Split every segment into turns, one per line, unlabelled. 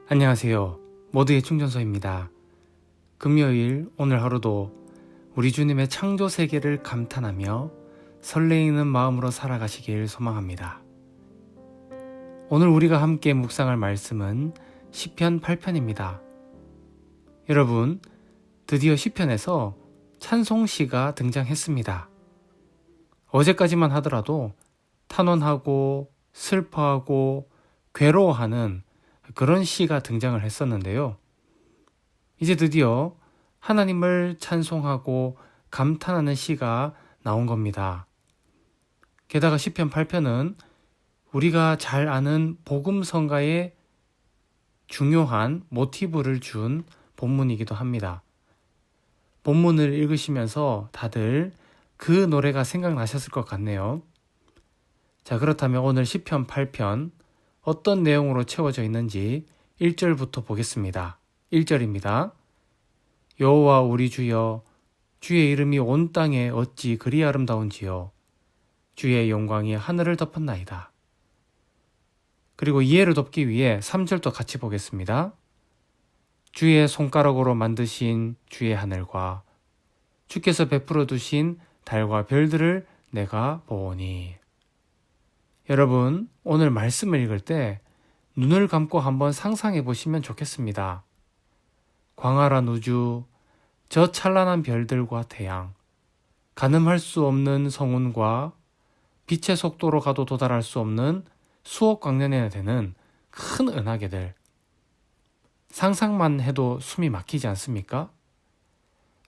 안녕하세요. 모두의 충전소입니다. 금요일 오늘 하루도 우리 주님의 창조 세계를 감탄하며 설레이는 마음으로 살아가시길 소망합니다. 오늘 우리가 함께 묵상할 말씀은 시편 8편입니다. 여러분, 드디어 시편에서 찬송시가 등장했습니다. 어제까지만 하더라도 탄원하고 슬퍼하고 괴로워하는 그런 시가 등장을 했었는데요. 이제 드디어 하나님을 찬송하고 감탄하는 시가 나온 겁니다. 게다가 시편 8편은 우리가 잘 아는 복음성가의 중요한 모티브를 준 본문이기도 합니다. 본문을 읽으시면서 다들 그 노래가 생각나셨을 것 같네요. 자, 그렇다면 오늘 시편 8편 어떤 내용으로 채워져 있는지 1절부터 보겠습니다. 1절입니다. 여호와 우리 주여, 주의 이름이 온 땅에 어찌 그리 아름다운지요. 주의 영광이 하늘을 덮었나이다. 그리고 이해를 돕기 위해 3절도 같이 보겠습니다. 주의 손가락으로 만드신 주의 하늘과 주께서 베풀어 두신 달과 별들을 내가 보오니. 여러분, 오늘 말씀을 읽을 때 눈을 감고 한번 상상해 보시면 좋겠습니다. 광활한 우주, 저 찬란한 별들과 태양, 가늠할 수 없는 성운과 빛의 속도로 가도 도달할 수 없는 수억 광년이나 되는 큰 은하계들. 상상만 해도 숨이 막히지 않습니까?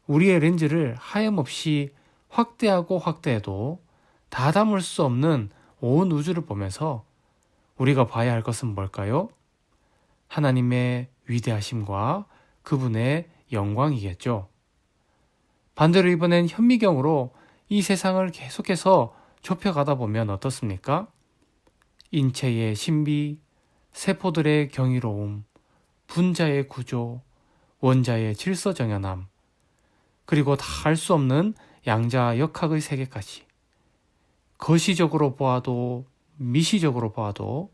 우리의 렌즈를 하염없이 확대하고 확대해도 다 담을 수 없는 온 우주를 보면서 우리가 봐야 할 것은 뭘까요? 하나님의 위대하심과 그분의 영광이겠죠. 반대로 이번엔 현미경으로 이 세상을 계속해서 좁혀가다 보면 어떻습니까? 인체의 신비, 세포들의 경이로움, 분자의 구조, 원자의 질서정연함, 그리고 다 알 수 없는 양자역학의 세계까지. 거시적으로 보아도 미시적으로 보아도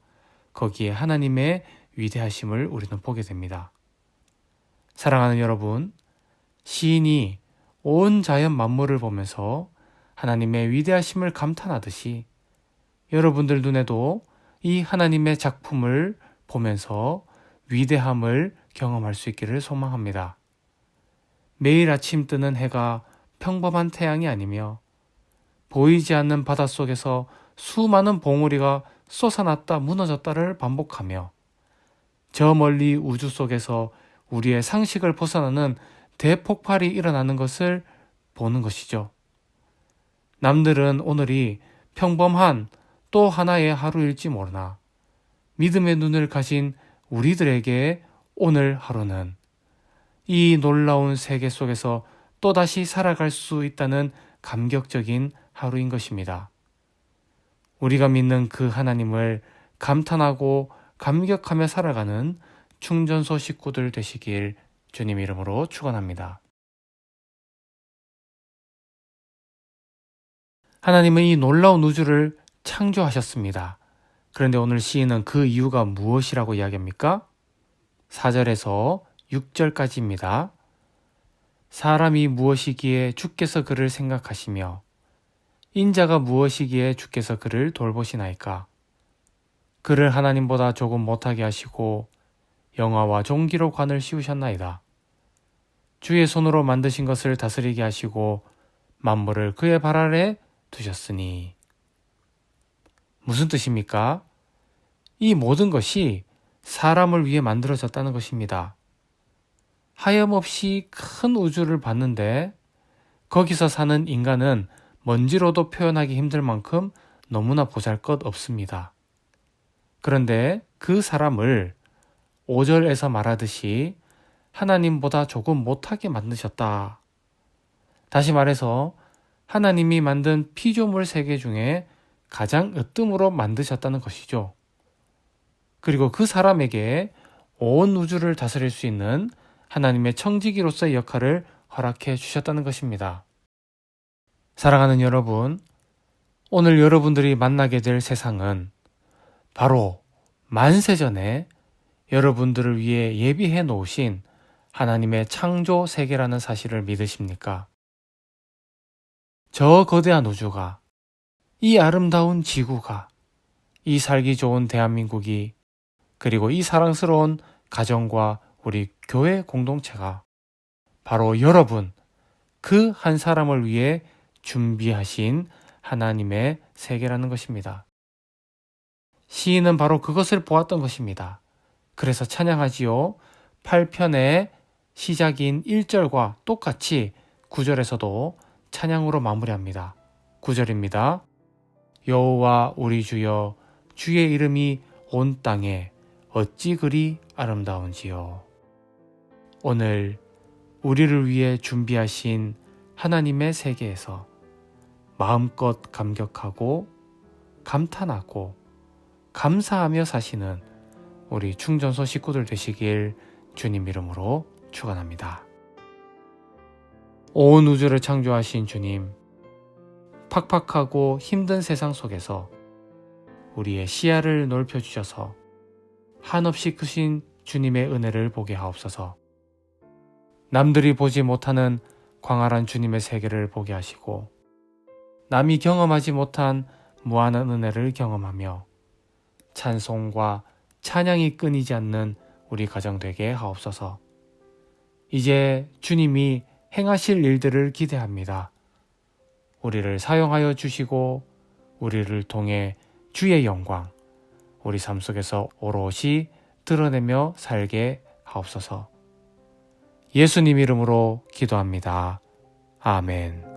거기에 하나님의 위대하심을 우리는 보게 됩니다. 사랑하는 여러분, 시인이 온 자연 만물을 보면서 하나님의 위대하심을 감탄하듯이 여러분들 눈에도 이 하나님의 작품을 보면서 위대함을 경험할 수 있기를 소망합니다. 매일 아침 뜨는 해가 평범한 태양이 아니며 보이지 않는 바닷속에서 수많은 봉우리가 솟아났다 무너졌다를 반복하며 저 멀리 우주 속에서 우리의 상식을 벗어나는 대폭발이 일어나는 것을 보는 것이죠. 남들은 오늘이 평범한 또 하나의 하루일지 모르나 믿음의 눈을 가진 우리들에게 오늘 하루는 이 놀라운 세계 속에서 또다시 살아갈 수 있다는 감격적인 하루인 것입니다. 우리가 믿는 그 하나님을 감탄하고 감격하며 살아가는 충전소 식구들 되시길 주님 이름으로 축원합니다. 하나님은 이 놀라운 우주를 창조하셨습니다. 그런데 오늘 시인은 그 이유가 무엇이라고 이야기합니까? 4절에서 6절까지입니다. 사람이 무엇이기에 주께서 그를 생각하시며 인자가 무엇이기에 주께서 그를 돌보시나이까? 그를 하나님보다 조금 못하게 하시고 영화와 종기로 관을 씌우셨나이다. 주의 손으로 만드신 것을 다스리게 하시고 만물을 그의 발 아래 두셨으니. 무슨 뜻입니까? 이 모든 것이 사람을 위해 만들어졌다는 것입니다. 하염없이 큰 우주를 봤는데 거기서 사는 인간은 먼지로도 표현하기 힘들 만큼 너무나 보잘것없습니다. 그런데 그 사람을 5절에서 말하듯이 하나님보다 조금 못하게 만드셨다. 다시 말해서 하나님이 만든 피조물 세계 중에 가장 으뜸으로 만드셨다는 것이죠. 그리고 그 사람에게 온 우주를 다스릴 수 있는 하나님의 청지기로서의 역할을 허락해 주셨다는 것입니다. 사랑하는 여러분, 오늘 여러분들이 만나게 될 세상은 바로 만세전에 여러분들을 위해 예비해 놓으신 하나님의 창조 세계라는 사실을 믿으십니까? 저 거대한 우주가, 이 아름다운 지구가, 이 살기 좋은 대한민국이, 그리고 이 사랑스러운 가정과 우리 교회 공동체가 바로 여러분, 그 한 사람을 위해 준비하신 하나님의 세계라는 것입니다. 시인은 바로 그것을 보았던 것입니다. 그래서 찬양하지요. 8편의 시작인 1절과 똑같이 9절에서도 찬양으로 마무리합니다. 9절입니다. 여호와 우리 주여, 주의 이름이 온 땅에 어찌 그리 아름다운지요. 오늘 우리를 위해 준비하신 하나님의 세계에서 마음껏 감격하고 감탄하고 감사하며 사시는 우리 충전소 식구들 되시길 주님 이름으로 축원합니다. 온 우주를 창조하신 주님, 팍팍하고 힘든 세상 속에서 우리의 시야를 넓혀주셔서 한없이 크신 주님의 은혜를 보게 하옵소서. 남들이 보지 못하는 광활한 주님의 세계를 보게 하시고 남이 경험하지 못한 무한한 은혜를 경험하며 찬송과 찬양이 끊이지 않는 우리 가정 되게 하옵소서. 이제 주님이 행하실 일들을 기대합니다. 우리를 사용하여 주시고 우리를 통해 주의 영광, 우리 삶 속에서 오롯이 드러내며 살게 하옵소서. 예수님 이름으로 기도합니다. 아멘.